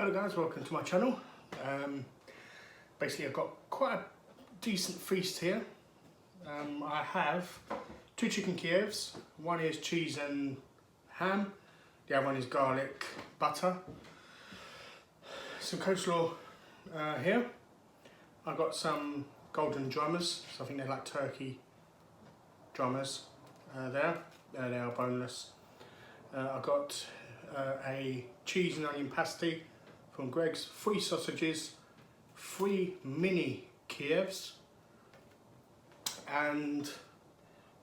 Hello guys, welcome to my channel. Basically I've got quite a decent feast here. I have 2 chicken Kievs, one is cheese and ham, the other one is garlic butter. Some coleslaw here. I've got some golden drummers, so I think they're like turkey drummers there. They are boneless. I've got a cheese and onion pastry from Greg's, 3 sausages, 3 mini Kievs, and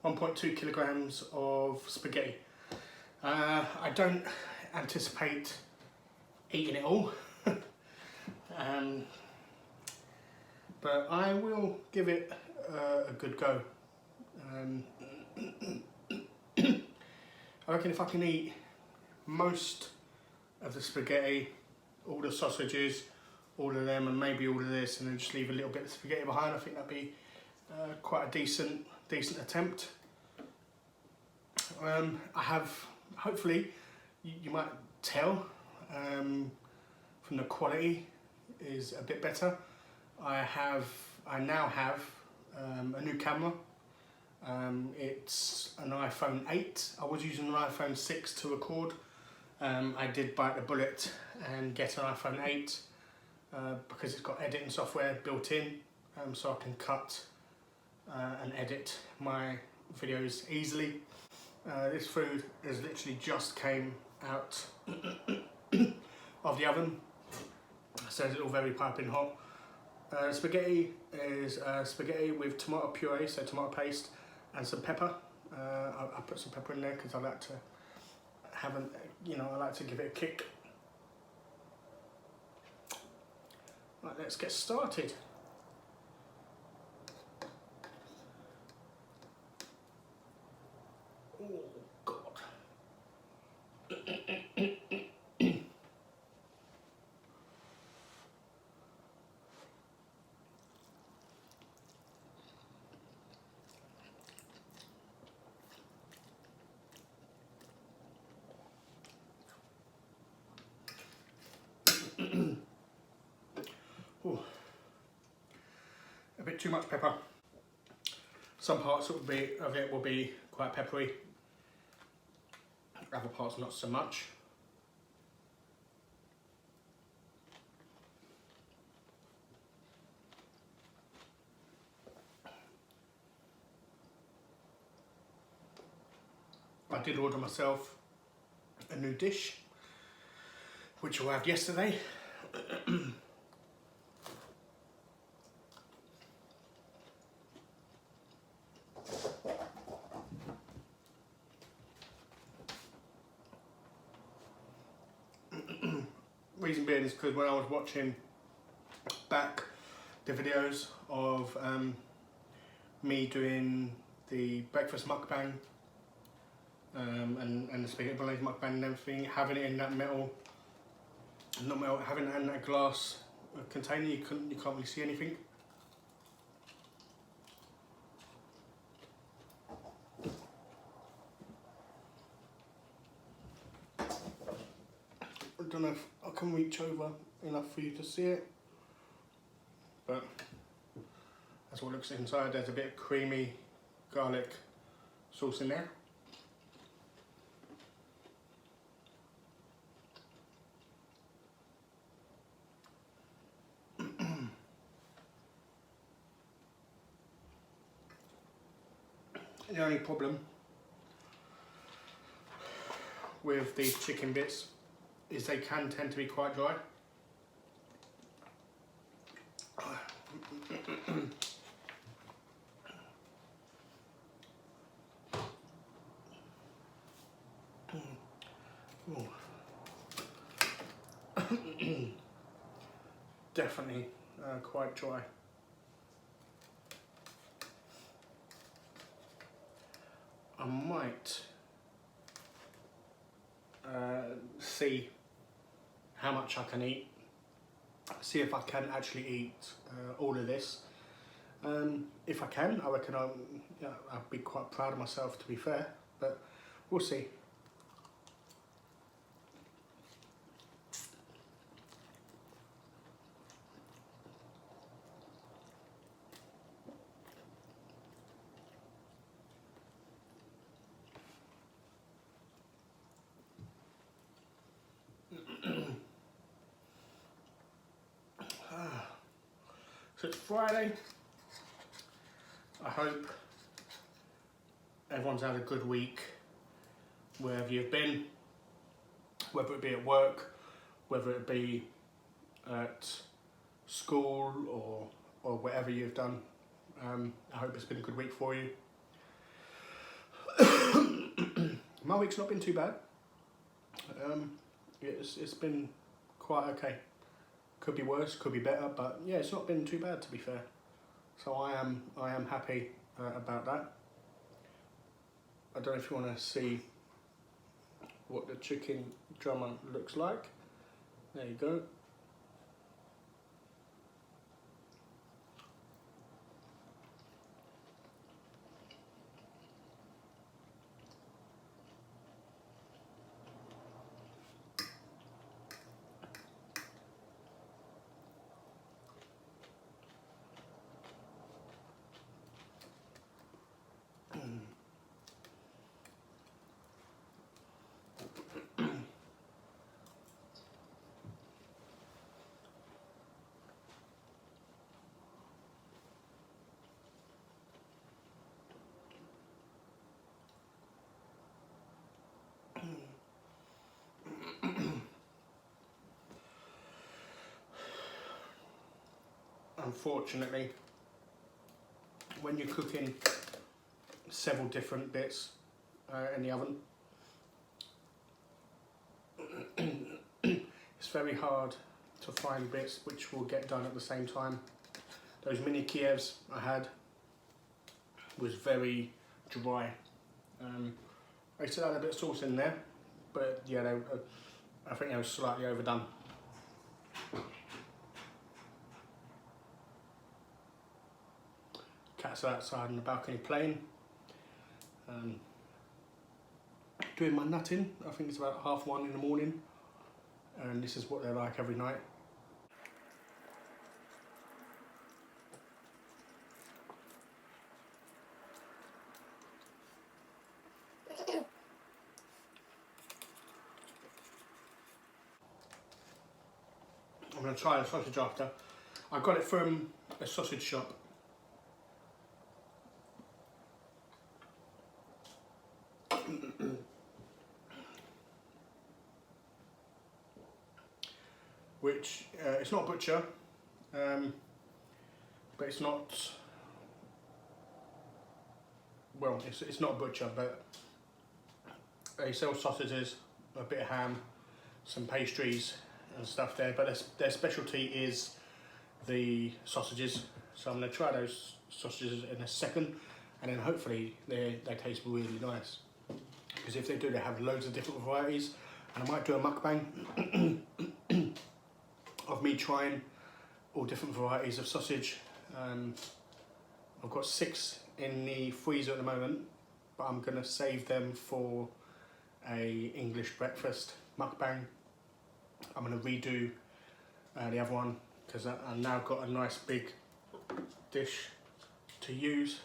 1.2 kilograms of spaghetti. I don't anticipate eating it all, but I will give it a good go. I reckon if I can eat most of the spaghetti, all the sausages, all of them, and maybe all of this, and then just leave a little bit of spaghetti behind, I think that'd be quite a decent attempt. I have, hopefully, you might tell from the quality is a bit better. I now have a new camera. It's an iPhone 8. I was using an iPhone 6 to record. I did bite the bullet and get an iPhone 8 because it's got editing software built in, so I can cut and edit my videos easily. This food has literally just came out of the oven, so it's all very piping hot. Spaghetti is spaghetti with tomato puree, so tomato paste, and some pepper. I put some pepper in there because I like to have I like to give it a kick. Right, let's get started. Oh God. Ooh. A bit too much pepper. Some parts of it will be quite peppery, other parts not so much. I did order myself a new dish, which I had yesterday. Reason being is because when I was watching back the videos of me doing the breakfast mukbang and the spaghetti bolognese mukbang and everything, having it in that having it in that glass container, you can't really see anything. I don't know if I can reach over enough for you to see it, but that's what it looks inside. There's a bit of creamy garlic sauce in there. The only problem with these chicken bits is they can tend to be quite dry. Definitely quite dry. I might see how much I can eat, see if I can actually eat all of this. If I can, I reckon I'll be quite proud of myself, to be fair, but we'll see. So it's Friday. I hope everyone's had a good week wherever you've been, whether it be at work, whether it be at school or whatever you've done. I hope it's been a good week for you. My week's not been too bad. It's been quite okay. Could be worse, could be better, but yeah, it's not been too bad, to be fair. So I am happy about that. I don't know if you want to see what the chicken drummer looks like. There you go. Unfortunately, when you're cooking several different bits in the oven, it's very hard to find bits which will get done at the same time. Those mini Kievs I had was very dry. I still had a bit of sauce in there, but yeah, I think they were slightly overdone. Cats are outside on the balcony playing. Doing my nutting. I think it's about 1:30 in the morning, and this is what they're like every night. I'm going to try the sausage after. I got it from a sausage shop. Which, it's not butcher, but it's not, well, it's not butcher, but they sell sausages, a bit of ham, some pastries and stuff there, but their specialty is the sausages. So I'm going to try those sausages in a second, and then hopefully they taste really nice. Because if they do, they have loads of different varieties, and I might do a mukbang of me trying all different varieties of sausage. I've got 6 in the freezer at the moment, but I'm going to save them for a English breakfast mukbang. I'm going to redo the other one because I've now got a nice big dish to use.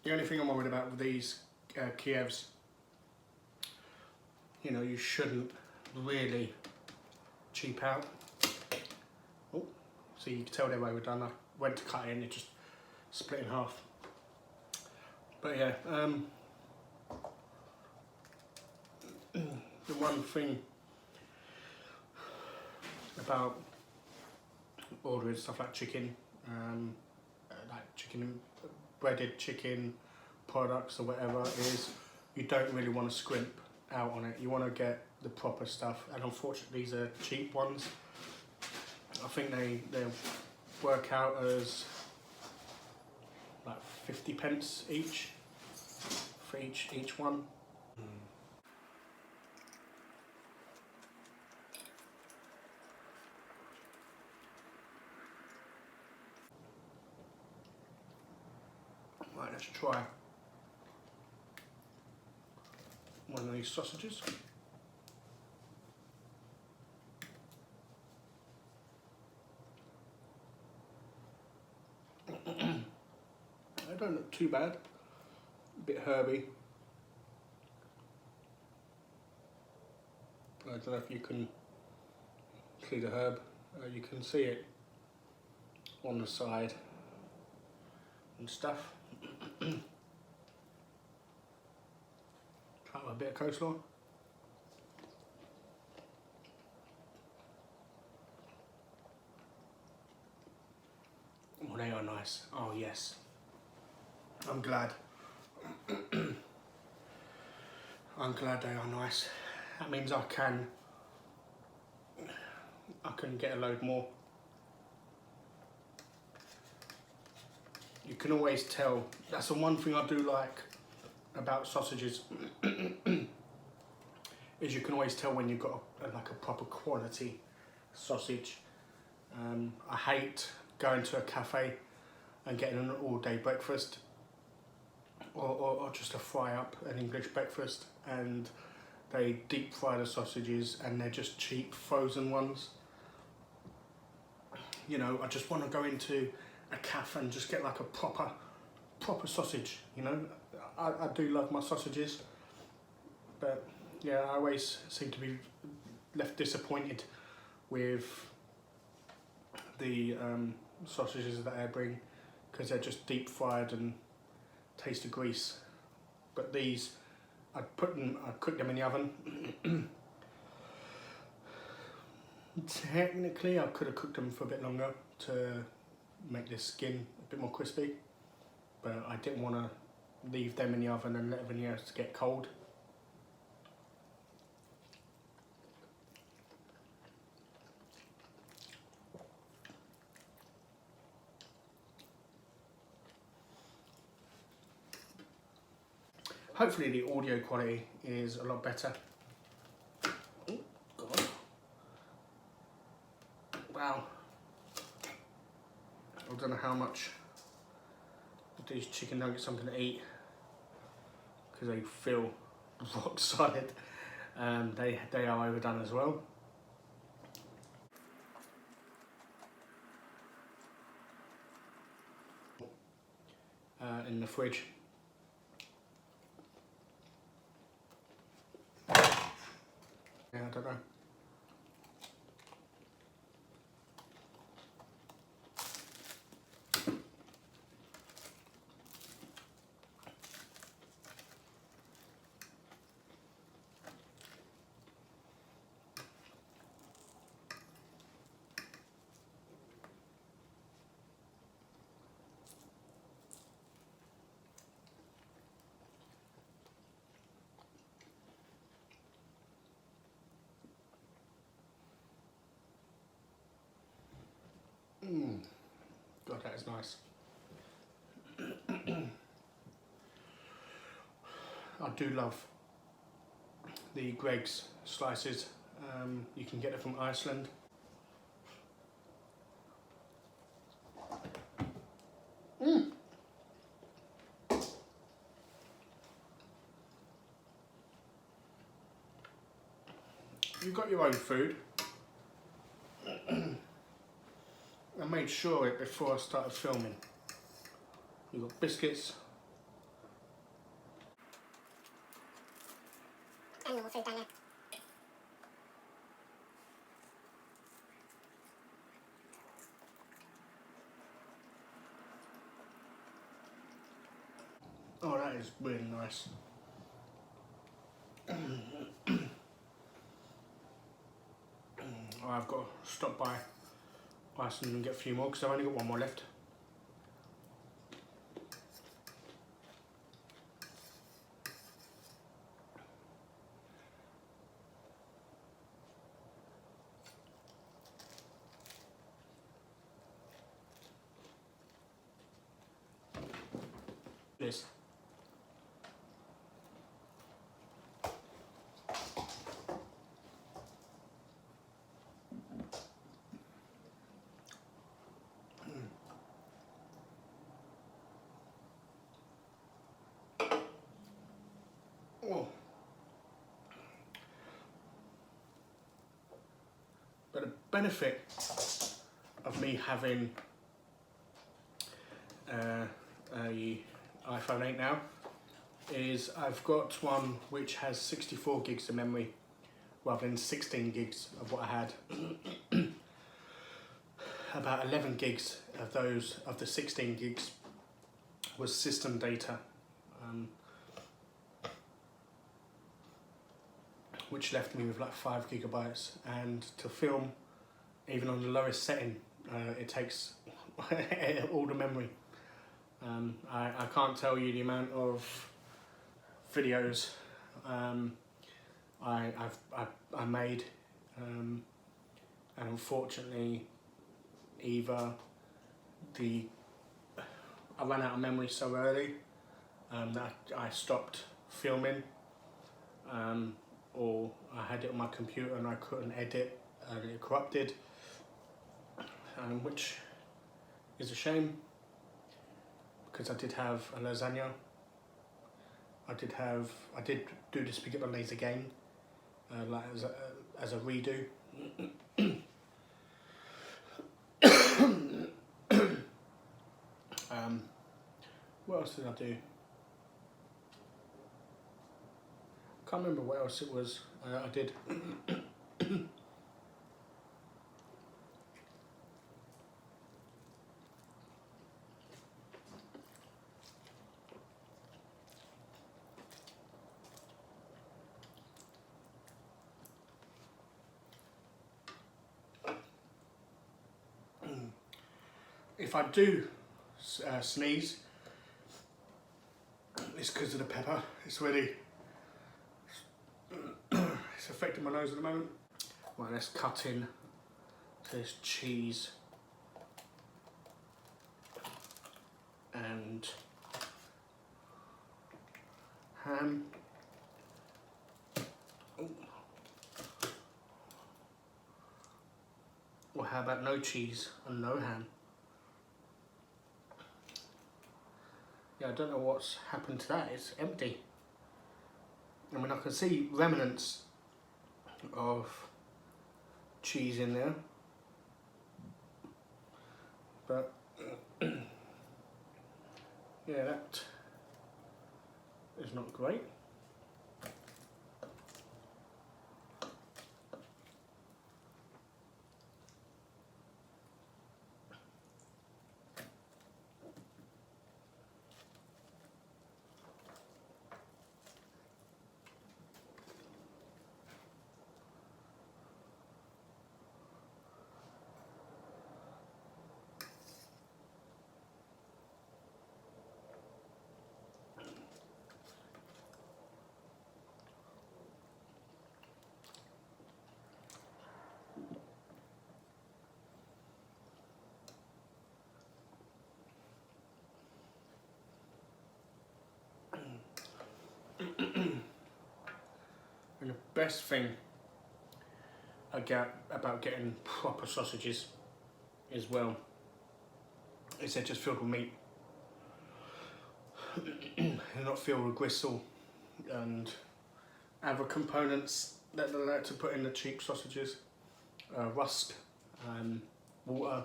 The only thing I'm worried about with these Kievs, you know, you shouldn't really cheap out. Oh, so you can tell they're overdone. I went to cut it and it just split in half. But yeah, the one thing about ordering stuff like chicken, breaded chicken products or whatever, is you don't really want to scrimp out on it. You want to get the proper stuff, and unfortunately these are cheap ones. I think they'll work out as like 50p each for each one. Right, let's try one of these sausages. don't look too bad. A bit herby. I don't know if you can see the herb. You can see it on the side and stuff. Try with a bit of coleslaw. Oh, they are nice. Oh yes. I'm glad. I'm glad they are nice. That means I can get a load more. You can always tell. That's the one thing I do like about sausages is you can always tell when you've got like a proper quality sausage. I hate going to a cafe and getting an all-day breakfast or just a fry up an English breakfast, and they deep fry the sausages and they're just cheap frozen ones. You know, I just want to go into a cafe and just get like a proper sausage, you know. I do love my sausages, but yeah, I always seem to be left disappointed with the sausages that I bring, because they're just deep fried and taste of grease. But these, I'd cook them in the oven. Technically, I could have cooked them for a bit longer to make this skin a bit more crispy, but I didn't want to leave them in the oven and let everything else get cold. Hopefully the audio quality is a lot better. Oh, God. Wow. I don't know how much of these chicken nuggets I'm going to eat, because they feel rock solid. They are overdone as well. In the fridge. Yeah, I don't know. God, that is nice. I do love the Greggs slices. You can get it from Iceland. You've got your own food. I made sure it before I started filming. You've got biscuits. And normal food down there. Oh, that is really nice. I've got to stop by Iceland and get a few more, because I've only got one more left. This. Oh. But the benefit of me having a iPhone 8 now is I've got one which has 64 gigs of memory rather than 16 gigs of what I had. About 11 gigs of the 16 gigs was system data, which left me with like 5 gigabytes, and to film, even on the lowest setting, it takes all the memory. I can't tell you the amount of videos I made, and unfortunately either I ran out of memory so early that I stopped filming, or I had it on my computer and I couldn't edit and it corrupted, which is a shame because I did have a lasagna. I did do the spaghetti bolognese again, like as a redo. What else did I do? Can't remember what else it was I did. If I do sneeze, it's because of the pepper. It's really it's affecting my nose at the moment. Right, let's cut in this cheese and ham. Ooh. Or how about no cheese and no ham? Yeah, I don't know what's happened to that. It's empty. I mean, I can see remnants of cheese in there, but yeah, that is not great. And the best thing I get about getting proper sausages as well is they're just filled with meat. They're not filled with gristle and other components that they like to put in the cheap sausages. Rusk, water,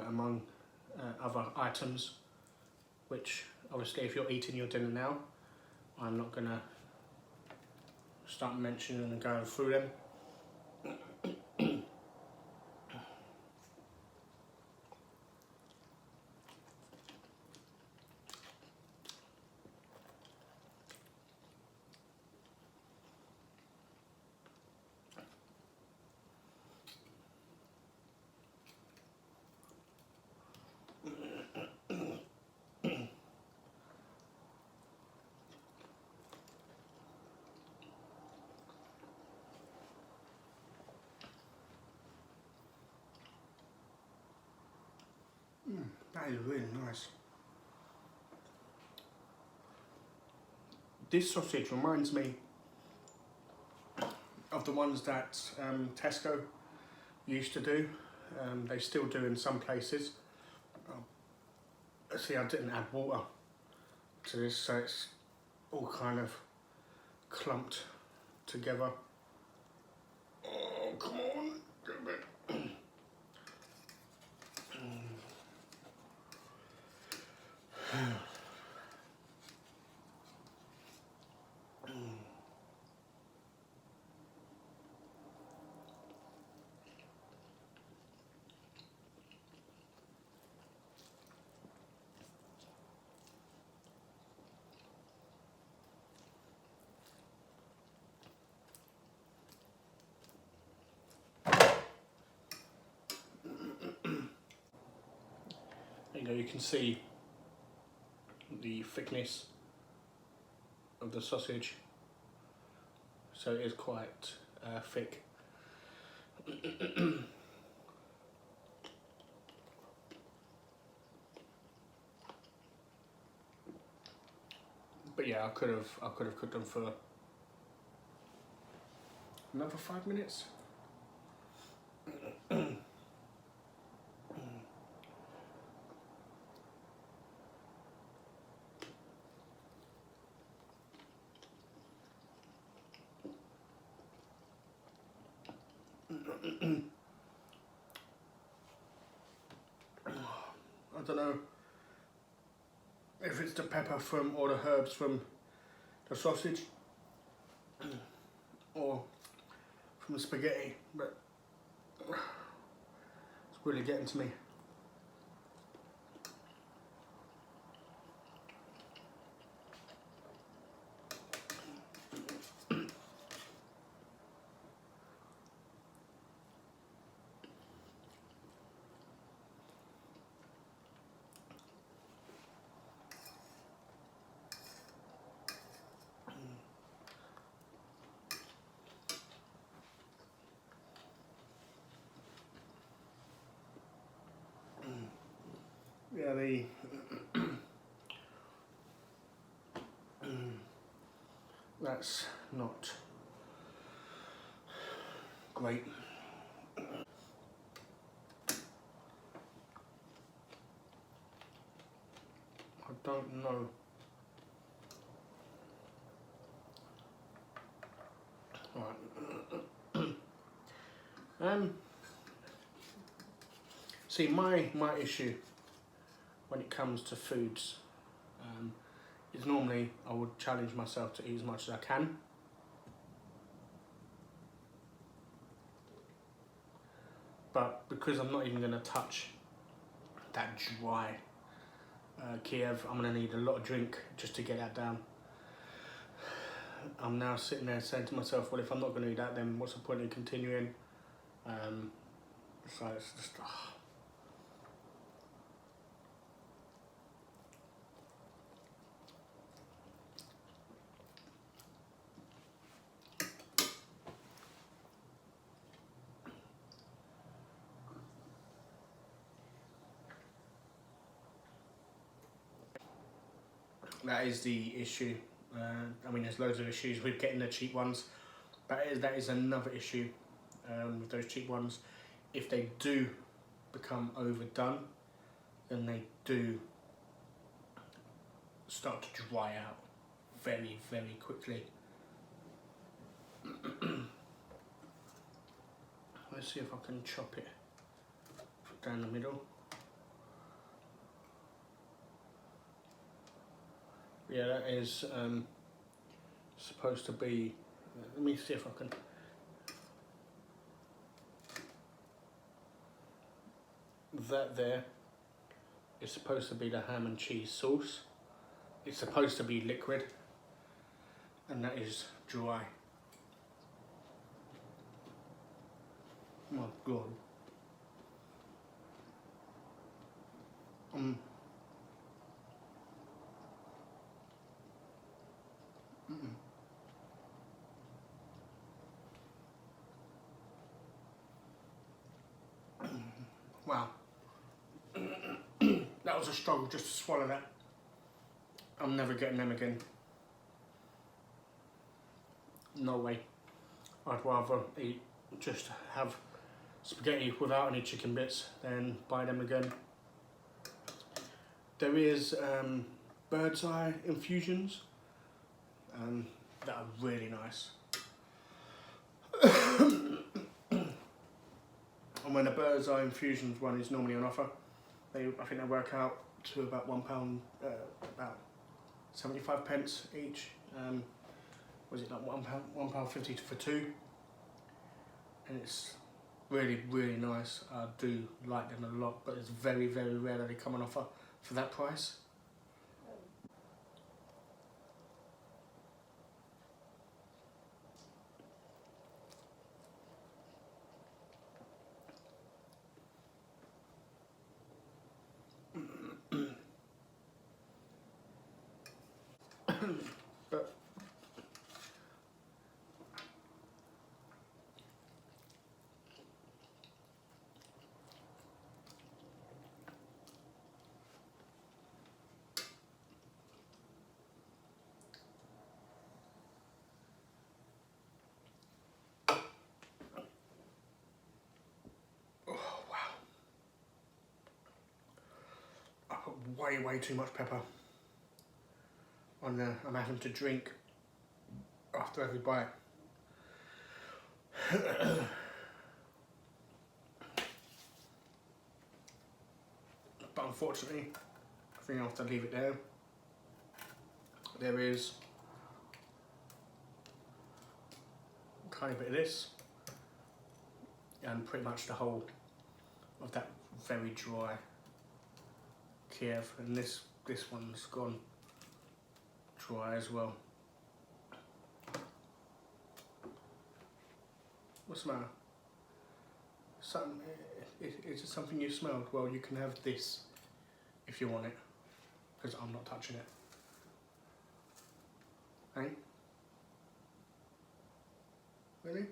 among other items, which obviously if you're eating your dinner now, I'm not going to start mentioning and going through them. That is really nice. This sausage reminds me of the ones that Tesco used to do. They still do in some places. See, I didn't add water to this, so it's all kind of clumped together. Oh, come on, get a bit. There you go, you can see the thickness of the sausage, so it is quite thick. But yeah, I could have cooked them for another 5 minutes. I don't know if it's the pepper from or the herbs from the sausage or from the spaghetti, but it's really getting to me. Yeah, that's not great. I don't know. Right. See, my issue when it comes to foods is normally I would challenge myself to eat as much as I can. But because I'm not even going to touch that dry Kiev, I'm going to need a lot of drink just to get that down. I'm now sitting there saying to myself, well, if I'm not going to eat that, then what's the point in continuing? So it's just... That is the issue. I mean, there's loads of issues with getting the cheap ones. That is another issue with those cheap ones. If they do become overdone, then they do start to dry out very, very quickly. Let's see if I can chop it down the middle. Yeah, that is supposed to be, let me see if I can. That there is supposed to be the ham and cheese sauce. It's supposed to be liquid, and that is dry. My God. Wow. That was a struggle just to swallow that. I'm never getting them again. No way. I'd rather just have spaghetti without any chicken bits than buy them again. There is bird's eye infusions that are really nice. And when the bird's eye infusions one is normally on offer, I think they work out to about £1, about 75 pence each. Was it like £1.50 for two? And it's really, really nice. I do like them a lot, but it's very, very rare that they come on offer for that price. But oh, wow, I put way too much pepper on there. I'm having to drink after every bite. But unfortunately, I think I have to leave it there. There is a tiny bit of this, and pretty much the whole of that very dry Kiev, and this one's gone dry as well. What's the matter? Something, is it something you smelled? Well, you can have this if you want it, because I'm not touching it. Hey? Really?